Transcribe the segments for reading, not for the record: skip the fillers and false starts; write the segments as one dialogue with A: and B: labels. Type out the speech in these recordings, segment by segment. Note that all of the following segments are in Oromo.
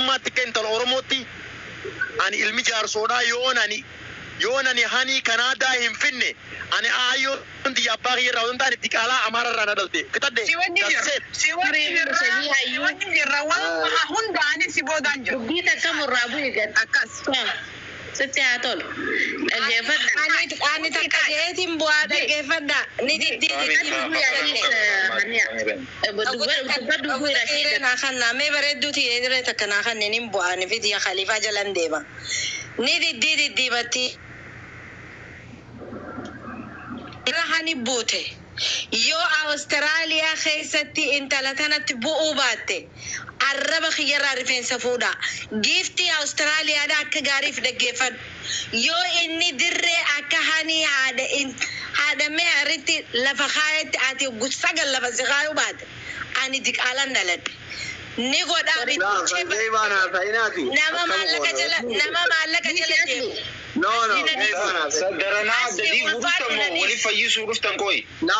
A: ما تكنت الأورموتي أنا علمي جارسودا يوناني هاني كندا هم فيني أنا أيو أنت يا باغي راون تاني تكالا أمارا رانا دلتي كتادي
B: سيواني الروان هون داني سيبو دانجو
C: بيتا كم الرابو يقد
B: أكاس
C: ستي هاتول أجيفد
D: أنا تكاجيتي مبوا دقيفدا ندي دي
C: بدو بوي رشيدة
D: ناخنا ما بردو تيجي تكنا خنا نمبوا أنا في دي خليفة جلان ديما ندي دي بتي رهاني بوته يو أستراليا خيستي انت لتنا تبوء باتي الربا خيار عارفين سفودا جيفتي أستراليا دا كغاريف دا جيفن يو إني دري أكهاني هذا ما أريتي لفخايت أتي وقصقل لفزخايو بعد أني ديك آلان نلد نيقود أبي نما مالك جلا
A: No.
E: Sadarana jadi urusan mau wali fayus urusan koi.
A: لا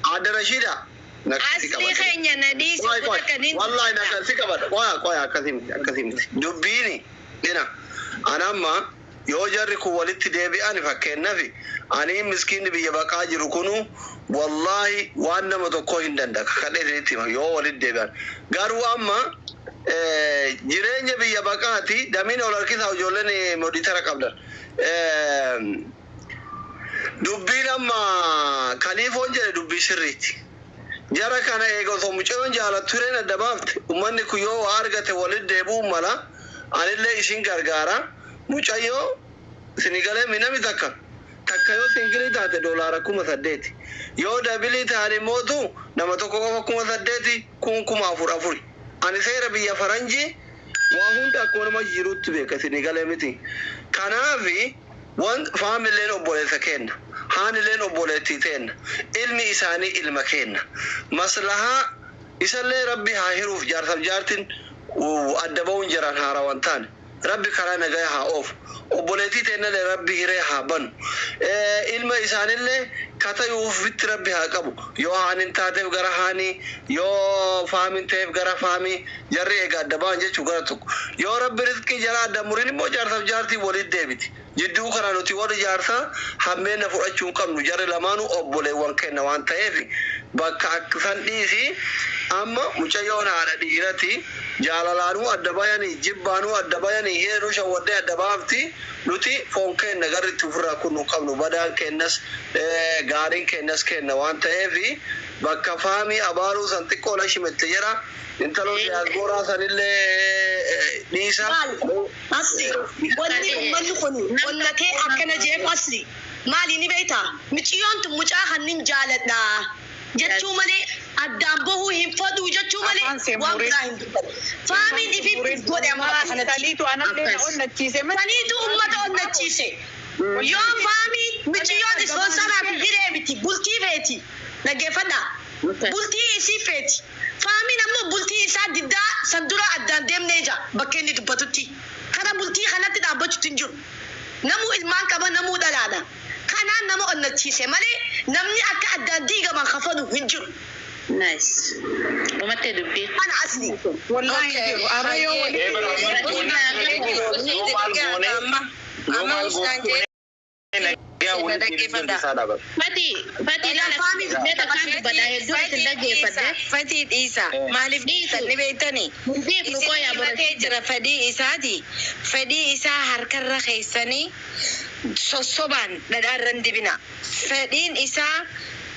A: ada Rashida
D: أصلي خيني نديس
A: والله نكسيك بعد قوي كثير دبيني هنا أنا ما يوجرك ولدت دبي أنا فكرنا في أنا مسكين بيجبك أجر كنو والله وأنا متوقعين دندك خلي ريتي يو ولد دبي قالوا أما جيران بيجبك أتي دمين ولا كذا وجولني موديتر قبل دبين أما كليفون جل دبي سريتي جرى كان إيجو ثمجون جالا تورين الدبابت ومن كيو أرجع ولد دبو ملا أنا اللي إيشين كارجارا mucayo sinigale minami takkayo singili taate $1 kuma saddeeti yoo dabili taane mootu nama tokko qofa kuma saddeeti kuma afur ani seera biyya faranji waa hunda akkuma jirutti beeka sinigale miti kanaafi wan faamileen obboleessa kenna haanileen obboleettii teenna ilmi isaanii ilma kenna maslahaa isallee rabbi haa hiruuf jaarsaf jaartin adda ba'uun jiran haarawan taane ربي كرانا جايها أوف وبوليتي تنا لربي ريها بن إلما إنسان اللي كتا يوف بيت ربي هاكبو يو هانين تاتف غرهاني يو فامين تيف غره فامي جري إيجا دبان جي شغرتك يو ربي رزقي جرا دموريني مو جارتا جارتي وليد ديبتي جدو كرانو تيوار جارتا همين نفرأتشون كم نجاري لمانو أبولي وانكين وان تيفي بكا أكسان ديسي أما مچايون على ديرتي جالالانو أدباياني جبانو أدباياني هيرو شوودي أدبافتي نوتي فونكين نغاري تفرا كنو قبلو بدان كنس غارين كنس كن وان تيفي بكا فامي أبارو سنتكو لاشي متجرا انتلو يازبورا سنلي نيسا
B: أصلي ولي خنو ولا كي أكنا جيب أصلي مالي نبيتا مچيون تمچا هنين جالتنا جتشو مالي أدامبوه هم فدو جتشو مالي وابراهيم فامين إفي بودي أمرا
F: تانيتو أنا لنا قلنا تشيسي
B: تانيتو أمتا قلنا تشيسي يوم فامي مچيون إسفنسارا في جريبتي بلتي فيتي نجي فدا بلتي إسي فيتي فامي نمو بلتي إسا ددا سندورا أدان ديم نيجا بكيني دبتوتي كنا بلتي خانتي دابتو تنجو نمو إلمان كبا نمو دلانا كنا نمو قلنا تشيسي مالي نمني أكا أدان ديغا من خفضو هنجو
C: نايس وما تدبي
B: أنا أصلي
F: والله أريو
C: Fati la fami beta kandu badahe do tindage fadde
D: Fati Isa malif Isa ni betani
C: mundib no koya
D: barake jira Fadi Isati Fadi Isa harkarra khaysani sosoban dadarran dibina Fadin Isa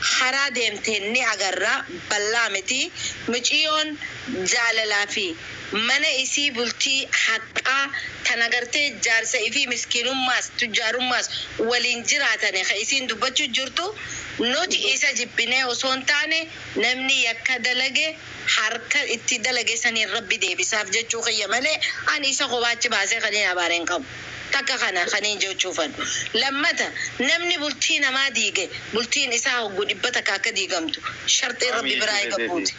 D: خرا ديمتني أجرّا بلّامتي مچيون جاللافي من إسي بلتي حقا تناغرتي جارسة في مسكينum ماس تجارم ماس ولينجراتني خيسين دبچو جرتو نوتي إسا جبني وسونتاني نمني يكدلجي حركة اتدلجي سني ربي دي بساف جتشو خيمالي أن إسا قواتش باسي خلينا بارين كم تكا خنين جو تشوفن لما نمني بلتين ما ديجي بلتين إسا هو قد إبتا كاكا ديجمتو شرط ربي براي قبوتي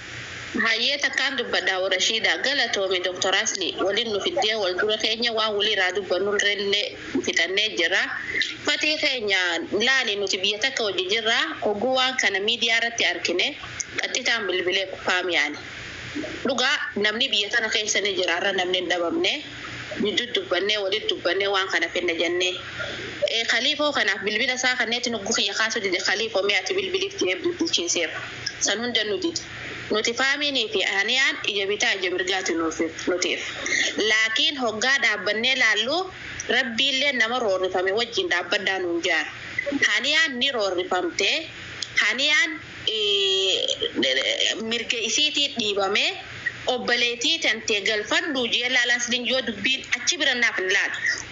C: hayyeta kan dubbada warashida galatoome Dr. Asli walin nu fidee wal dura keenya waan wali raadu banul relle fitannee jira fatii keenya laali nuti biyya takka hojii jirra oguu waan kana miidiyaa irratti arkine qaxitaan bilbilee faamiyaan dhugaa namni biyya tana keessa ni jira arra namni dhabamne dubbanne wali dubbanne waan kana finna jenne khalifa kana bilbila saa kanneeti nugu khiyya khaasu dide khalifa mi'ati bilbilif jeeb dubbichiiseef san hunda nuti faamini fi aniyaan ijabitaa jamirgaati nutif laakiin hoggaa dhaabbannee laallu rabbiillee nama roorrifame wajjin dhaabbaddaa nuun jaar haniyaan ni roorrifamte haniyaan mirga isiitii dhiibame obbaleetii tante galfadhu jee laalas linjoo dubbiin achi birannaaf laal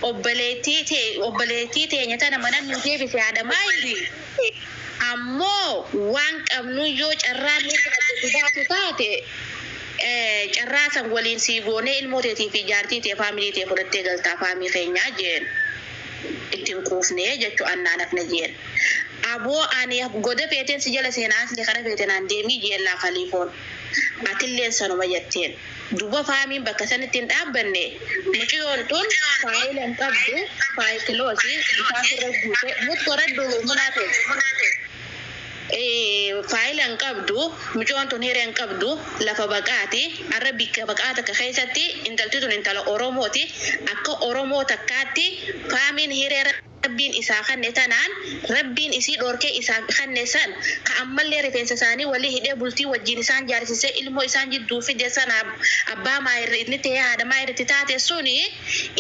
C: obbaleetii teenya tana manan nu deebise haadhamaayi ammoo waan qabnu yoo carraan nuti taate carraasan waliin sii goonee ilmooteetii fi jaartii tee faamilii tee fudhattee galtaa faamii keenyaa jeen ittiin kuufnee jechuu annaan hafna jeen aboo ani goda feeteen si jala seenaa asli kana feeteen aan deemii jeellaa khaliifoon atilleen sanuma jetteen duba faamiin bakka sanittiin dhaabbanne muciyoon tun faayilan qabdu faayikiloosi isaa firra guute mutkoraddu munaate faayilan qabdu muciyoon tun hireen qabdu lafa baqaati arra bikka baqaata ka keessatti intalti tun intala oromooti akka oromoo takkaatti faamiin hiree rabbiin isaa kanne tanaan rabbiin isii dhorkee isaa kanne san ka ammallee rifeensa isaanii walii hidhee bultii wajjin isaan jaarsisee ilmoo isaan jidduu fide sana abbaa maayirri inni ta'ee haadha maayirritti taate suni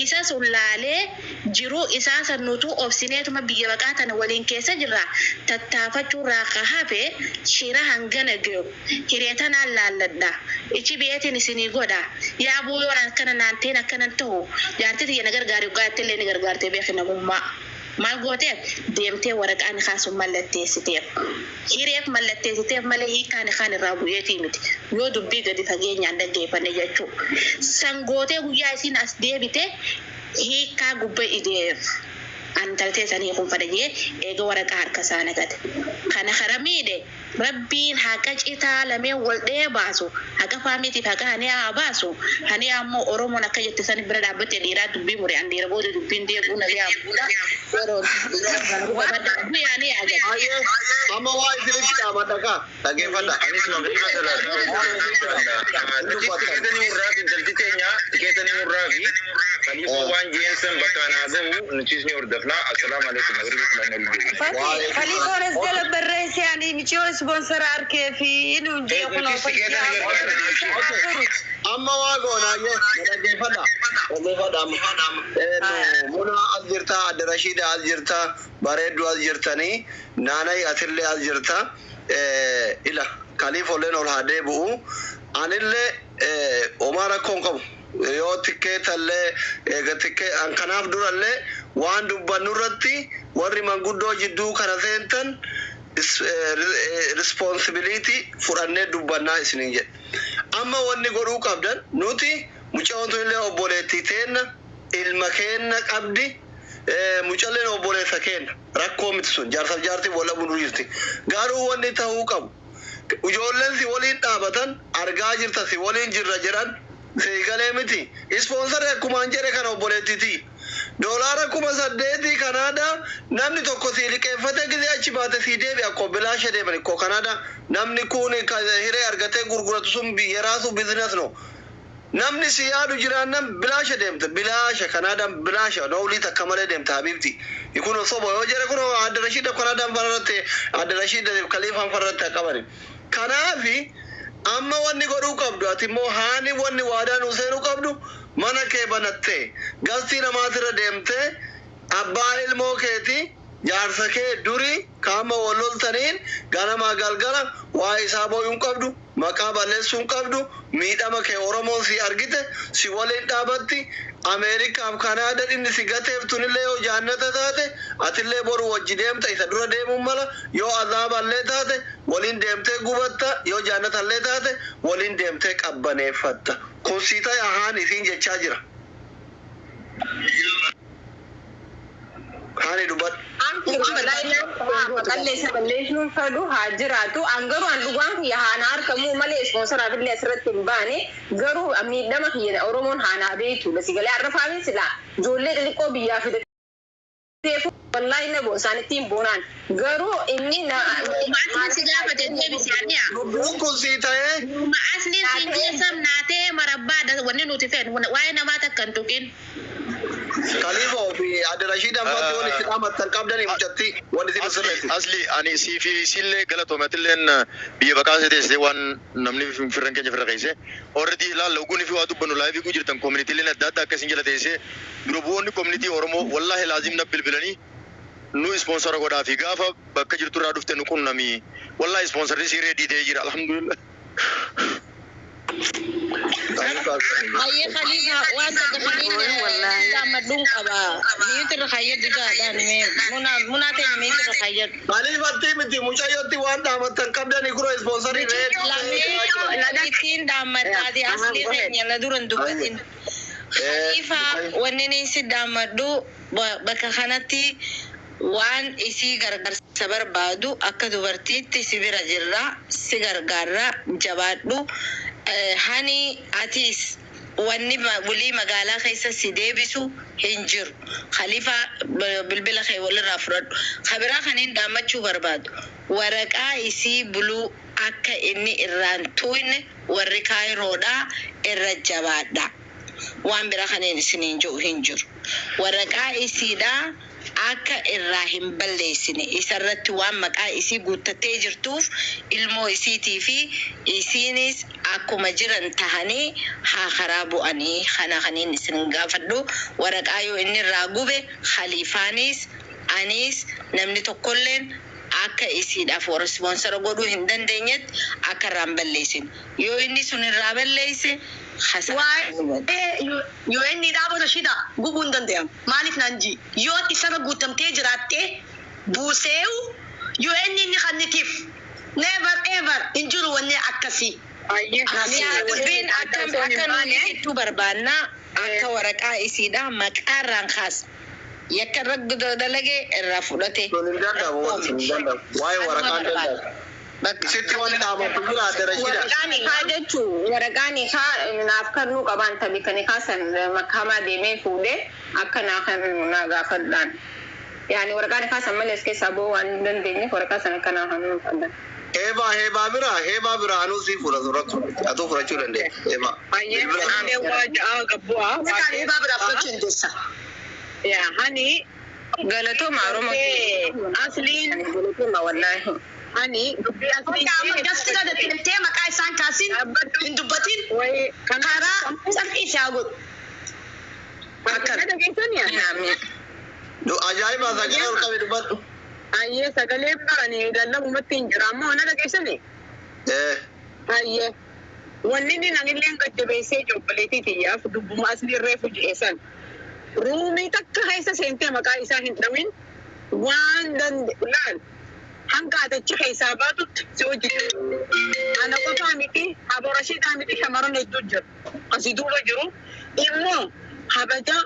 C: isa sun laalee jiruu isaa sannuutuu obsineetuma biyya baqaa tana waliin keessa jirra tattaafachuu raaqa hafe shira hangana gayu hiree tanaan laalladha ichi beetiin isinii godha yaa buuyoon akkana naanteen akkanan ta'u jaartii tiyya na gargaari ugaattillee ni gargaartee beekinamummaa maal gooteef deemtee waraqaan kaasu mallatteessiteef hireef mallatteessiteef malee hiikaan kaan irraa bu'eetii miti yoo dubbii gadi fageenyaan dhaggeeffanne jechuu san gootee guyyaa isiin as deebite hiikaa gubbaa ideef antaltee sanii kun fadhajee eega waraqaa harka isaa nagate kana haramiidhe rabbiin haqa citaa lameen wal dhee baasu haqa faamitiif haqa haniyaa baasu haniyaa ammoo oromoon akka jette sani bira dhaabbatte dhiiraa dubbii mure an dhiira booda dubbiin deebuu nabii abuudha yaani ajaja
A: amma waa isinitti dhaabadha kaa dhaggeeffadha
E: anis magriba tikeetanii murraa fi khalifa waan jeensan bakka naa gahu nutisni hordofnaa assalamu alaikum magriba
D: khalifa resgala barreesse ani michoo sponsor arkee fi inunjee kuno
A: amma waa goonaaye dhaggeeffadha muna as jirta adda rashiida as jirta bareeddu as jirtanii naanay atillee as jirta ila khaliifolleen ol haa deebi'u anillee omaa rakkoon qabu yoo tikkeetallee eega tikkee kanaaf durallee waan dubbannu irratti warri manguddoo jidduu kana seentan responsibility fudhannee dubbannaa isiniin jedhe amma wanni godhuu qabdan nuti mucaantu illee obboleettii teenna ilma keenna qabdi mucalleen obboleessa keenna rakkoo miti sun jaarsaaf jaartii wal dhabuu jirti garuu wanni ta'uu qabu ijoolleen si waliin dhaabatan argaa jirta si waliin jirra jedhan seegalee miti ispoonsarri akkumaan jedhe kana obboleettiti doolaara 8,000 Kanaadaa namni tokko si liqeeffate gisee achi baate si deebi akkoo bilaasha deeman ikkoo Kanaadaa namni kun hiree argatee gurguratu sun biyya raasu bizinas no namni si yaadu jiraannan bilaasha deemte bilaasha Kanaadaan bilaasha noolii takka malee deemte habibti kun sobo yoo jedhe kun adda rashiida Kanaadaan farratti adda rashiida khaliifaan farratti qabani kanaafi amma wanni godhuu qabdu ati immoo haani wanni waadaan useenuu qabdu mana kee banattee gastii namaatirra deemtee abbaa ilmoo keeti jaarsa kee durii kaama wal loltaniin ganamaa galgala waa isaa booyuun qabdu maqaa balleessuun qabdu miidhama kee oromoon si argite si waliin dhaabatti Ameerikaaf Kanaadaa inni si gateef tunillee yoo jaannata taate atillee boru wajji deemta isa dura deemuun mala yoo azaaballee taate waliin deemtee gubatta yoo jaannatallee taate waliin deemtee qabbaneeffatta kun siita yahaan isiin jechaa jira haani dubbadhu
D: maqalleessa balleessuun fedhu haa jiraatu. An garuu an dhugaan kiyya haana harkamuu malee ispoonsaraaf illee asirratti hin baane garuu miidhama kiyya Oromoon haanaa beektu basigalee har'a faamii silaa ijoollee xixiqqoo biyyaa fidateefu wallahi na boosaan ittiin boonaan garuu inni
C: Maasni si gaafate deebisi adi'a.
A: Dubbiin kun sii ta'ee
C: Maasni siin geessam naatee marabbaadha wanni nuti fe'en waa'ee namaa takka hin tuqin.
A: Khalifa fi Abdirashid Abbatti wal itti dhaamattan qabdanii mucatti wal itti sirreessi.
E: Asli ani si fi sille galatoomatilleen biyya baqaasee teessee waan namni firran keenya firra keessee already ilaalla oguun fi waa dubbannu laayifii ku jirtan communityleen adda addaa akkasiin jala teessee dura bu'oonni community Oromoo wallahi laazim na bilbilanii nu sponsora godhaa fi gaafa bakka jirtu irraa dhufte nu qunnami wallahi sponsorri si reedii ta'ee jira alhamdulillah.
C: Ayyee Khalifa waan takka Khalifa gaammadhuun qaba. Miitirra fayyadu jaadhaan munaa ta'e miitirra fayyadu.
A: Khalifatti miti mucayyootti waan dhaamattan qabdanii gurra ispoonsarii
D: Lammiittiin dhaammadhaati asli keenya na duran dubbatin. Khalifa wanni ni si dhaammadhu bakka kanatti waan isii gargaarsa barbaadu akka dubartiitti si bira jirra si gargaarra jabaadhu. Hani atis wanni bulii magaalaa keessa si deebisu hin jiru. Khalifa bilbila kee walirraa fudhadhu. Kabiraa kaniin dhaammachuu barbaadu. Waraqaa isii buluu akka inni irraan tuuyne warri kaayiroodhaa irra jabaadha. Waan biraa kaniin isiniin jiru hin jiru. Waraqaa isiidhaa akka irraa hin balleessine isarratti waan maqaa isii guuttattee jirtuuf ilmoo isiitii fi isiinis akkuma jiran tahanii haa karaa bu'anii kana kaniin isin gaafadhu. Waraqaa yoo inni irraa gube Khalifaanis anis namni tokkolleen akka isiidhaaf warra sponsora godhuu hin dandeenyetti akka irraan balleessin. Yoo inni sun irraa balleesse
B: yoo inni dhaaba rashida gubuu hin danda'amu. Maaliif naan ji yoo isarra guutamtee jiraattee buuseewu yoo inni kannitiif never ever hin jiru wanni akkasii.
D: dubbiin akka nuti itti barbaanna akka waraqaa isiidhaa maqaarraan kaasa. Yakka irra dalagee irraa fudhate.
A: Waa'ee waraqaan danda'u. Sitti wanti dhaabatu jira Abdirashida.
D: Waraqaan naaf kannuu qaban tabii kan kaasan makamaa deemee fuudhee akka naa kan naa gaafadhaan. Yaani waraqaan kaasan malees keessaa boo waan dandeenyeef waraqaa sana akka naa kan nuu fadhan.
A: Heebaa biraa anuu sii fuudha surrattu. Atuu fudhachuu dandeenya. Heebaa.
F: Ayyee waa ja'a gabbu'aa.
B: Heebaa biraa fudhachuu hin deessa.
F: Yaa hani
D: Galatooma Oromoo.
F: asliin
D: Galatooma wallaahi.
F: hani dubbii asliin
B: Amma dafsira da tiltee maqaa isaan kaasin hin dubbatin
F: way
B: karaa sarqii isaa godhu.
F: kana dhageessanii
A: Ajaa'iba sagalee ol qabe dubbadhu.
F: ayyee sagalee baranii lallabumatti hin jira ammoo na dhageessanii ayyee wanni inni nanillee gajjabeessee jobbaleetiitiyyaaf dubbuma aslii reefu ji'eessan ruumii takka keessa seentee maqaa isaa hin dhawin waan laal hanqaatachi keessaa baatutti si hojjetu. Ana qofaa miti haborashiidhaa miti shamarran hedduu jiru. Asii duuba jiru immoo habaja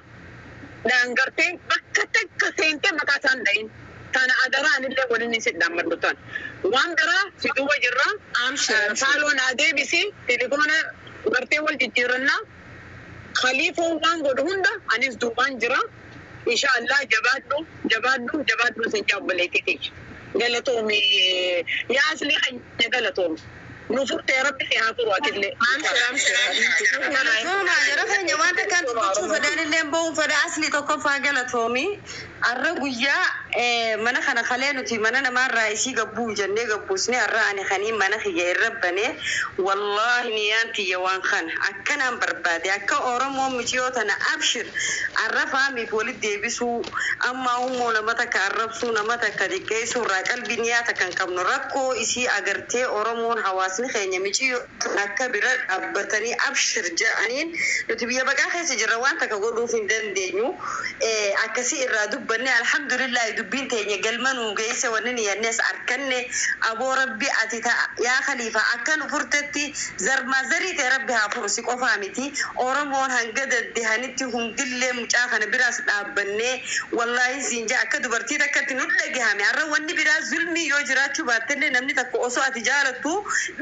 F: daangartee bakka takka seentee maqaa isaan dhayin. Tana adaraan illee waliin isin dhaammadhutan. Waan biraa si duuba jirra. Saaloo naa deebisi telefoona gartee wal jijjiirannaa. Khaliifoo waan godhu hunda anis duubaan jira. Inshaallah jabaadhu sin jabbaleetiti. Galatoomi yaa asli hanya galatoomi. Nufurtee rabbi si haa furu atillee.
D: Galatooma yeroo keenya wanta kan dubbachuu fedhan illee bo'uu fedha asli tokkoffaa galatoomi. Har'a guyyaa mana kana kalee nuti mana namaarraa isii gabbuu jennee gabbuusne har'a ani kanii mana kiyya irra banee wallaahi niyaan tiyya waan kana akkanaan barbaade akka Oromoo mitiyoo tana abshir har'a faamiif walitti deebisuu amma hummoo nama takka arrabsuu nama takka xiqqeessuu irraa qalbii niyaata kan qabnu rakkoo isii agartee Oromoon hawaasni keenya mitiyoo akka bira dhaabbatanii abshir jedhaniin nuti biyya baqaa keessa jirra waan takka godhuuf hin dandeenyu
B: akasi irra dubbanne alhamdulillah dubbin teenya galmanu geesse wanni yannes arkanne abo rabbi atita ya khalifa akan furtetti zarma zarite rabbi ha fursi qofa miti oromon hangada dehanitti hundille muca kana biras dhaabbanne wallahi sinja akka dubartii takkatti nulle gahame arra wanni biras zulmi yoo jiraachu baattenne namni takko oso ati jaalatu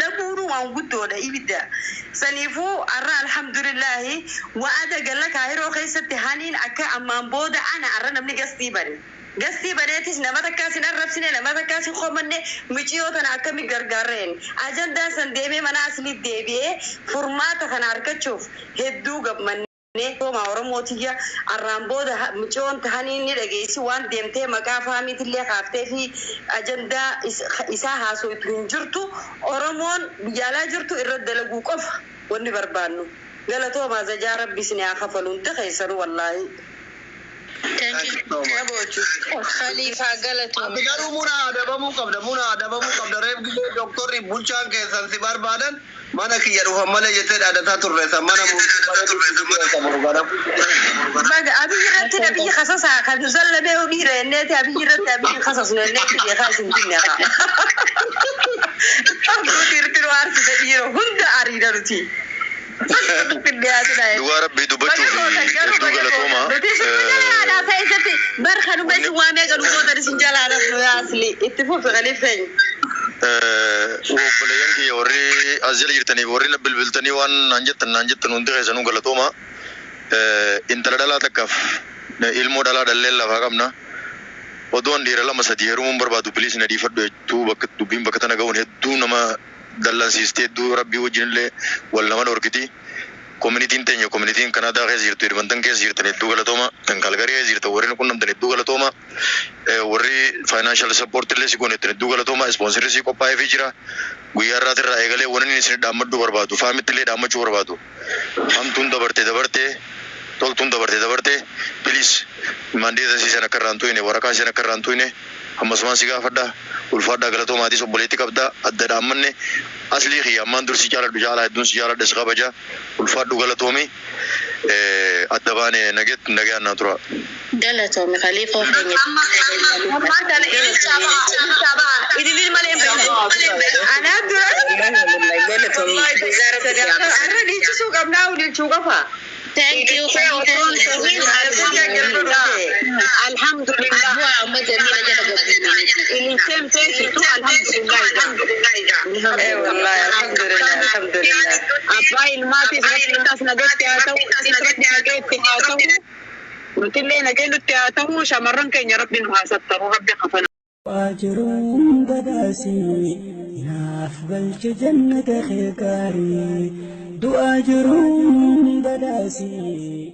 B: dhaburu waan guddoodha ibida sanifu arra alhamdulillah wa'ada galaka hayro khaysati hanin akka amman booda ana arra namni gastii bareetis nama takkaasin arrabsine nama takkaasin qomanne michiyoota na akkami gargaarreen ajandaa san deemee mana asli deebi'ee furmaata kana harkachuuf hedduu gammanne Toma Oromootiya arraan booda michiyoon tahanii ni dhageessi waan deemtee maqaa faamiitillee kaaftee fi ajandaa isaa haasoitu hin jirtu Oromoon biyyaalaa jirtu irra dalaguu qofa wanni barbaannu galatoomaa zajaa rabbi isin haa kafaluun ta'eessan wallahi.
C: Thank you.
B: Khalifa galatoomaa.
A: Garuu muna adabamuu qabda reef gillee doktorri bulchaan keessan si barbaadan mana kiyya dhufan malee jettee dhaadataa turreessa mana
B: baga abiyirratti nabiyyi khasasa kan zallabee udhiira enneeti abiyirratti abiyyi khasasnu enneeti beekaa isin dinneeqa abduutirtiru aarsise dhiiro hunda ariidha nuti
E: Dua Rabbi dubbachuu fi hedduu galatooma.
B: Barkan uummatni waamee kan uummatni isin jalaa dhabnu yaasli itti fufi qalifeenya.
E: Obboleeyyan kiyya warri as jala jirtanii fi warri na bilbiltanii waan naan jettan hundi keessanuu galatooma. Intala dhalaa takkaaf ilmoo dhalaa dhallee lafaa qabna. Odoon dhiira lama sadii heerumuun barbaadu bilis na dhiifadhu jechuu dubbiin bakka tana ga'uun hedduu nama dallansiistee hedduu rabbii wajjinillee wal nama dhorkiti. Communitiin teenya communitiin Kanaadaa keessa jirtu Edmonton keessa jirtan hedduu galatooma. Kan Calgary keessa jirtan warri qunnamtan hedduu galatooma. Warri financial support illee si goonettan hedduu galatooma. Sponsorri si qophaa'eefii jira. Guyyaa irraatirraa eegalee waan inni isin dhaammaduu barbaadu faamitti illee dhaammachuu barbaadu. Hamtuun dabartee toltuun dabartee please mandeeta siisan akka irraan tuyne waraqaa siisan akka irraan tuyne ammasuma si gaafadha ulfaadhaa galatoomaatiis obboleetti qabda adda dhaammanne aslii xiyya ammaan dur si jaaladhu jaalaa hedduun si jaaladha si kabaja ulfaadhu galatoomi adda baane nagaan naa tura.
C: Galatoomi Khalifa keenya.
B: Idilin malee ana dura galatoomi. Arra dhiichisuu qabnaa udilchuu qofa.
C: Thank you.
B: Alhamdulillah. In same place too alhamdulillah. Wallahi alhamdulillah. Abba ilmaati isirratti nagatti haa ta'u isirratti nagatti haa ta'u nutillee nageenutti haa ta'u shamarran keenya rabbi nu haa sattaru rabbi kafana.
G: واجرون بداسي نافبل جنة خيقاري دو أجرون بداسي